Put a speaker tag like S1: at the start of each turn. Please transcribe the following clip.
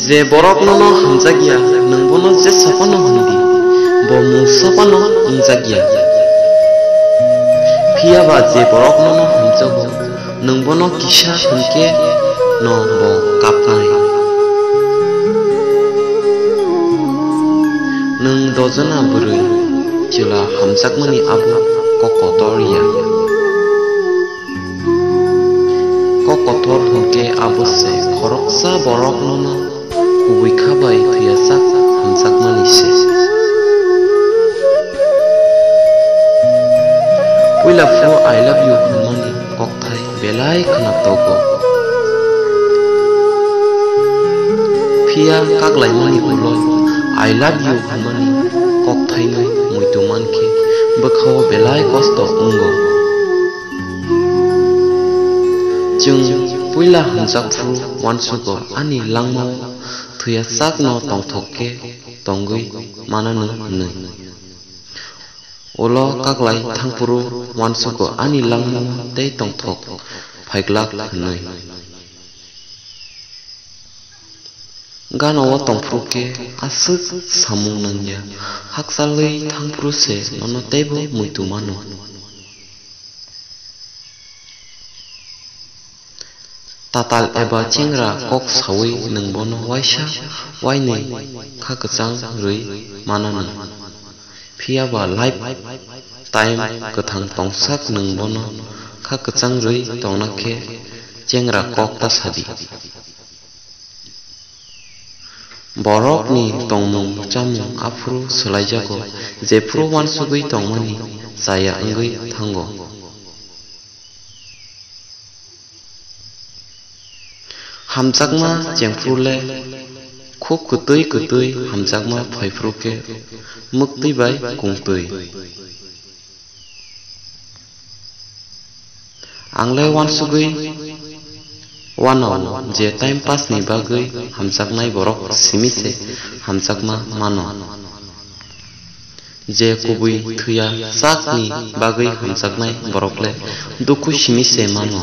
S1: J borok no hamjagya nangbono je sapano handi bo musapano ungjagya phiaba je borok no hamjago nangbono kisa hunke no bo kapnai nang dojana burui chila hamjakmani abo kokotoria kokotor hunke abo se khoroksa borok no kubui khabai thuyasak hamjakmani se puila fro I love you hunmani kokthai belai khana togo phia kaglai mani uloi I love you hunmani kokthai noi muitumanke bakhaw belai kosto ungo jung puila hamjakphu wansugo ani langmo thuyasak no tongthokke tongui mananu nei Olo kaglai thangpuru wansugo ani langmo tei tongthok phaiglak nei gano tongpruke asuk samung nangya haksalei thangpuru se nono tebo muitu mano tatal eba chengra kok sawi nangbono waisa wainei khakachang rui manana phiaba life time kathang tongsak nangbono khakachang rui tongnakhe chengra kok ta sadi borok ni tongmung chamung afru selaijago jepro wansugui tongmani saya angui thango hamjakma jengfrule khub kutui hamjakma phaifruke mukti bai kungtui angle wansugui wanaw je time pass ni bagui hamjaknai borok simise hamjakma mano je kubui thuya sakni bagui hamjaknai borokle duku simise mano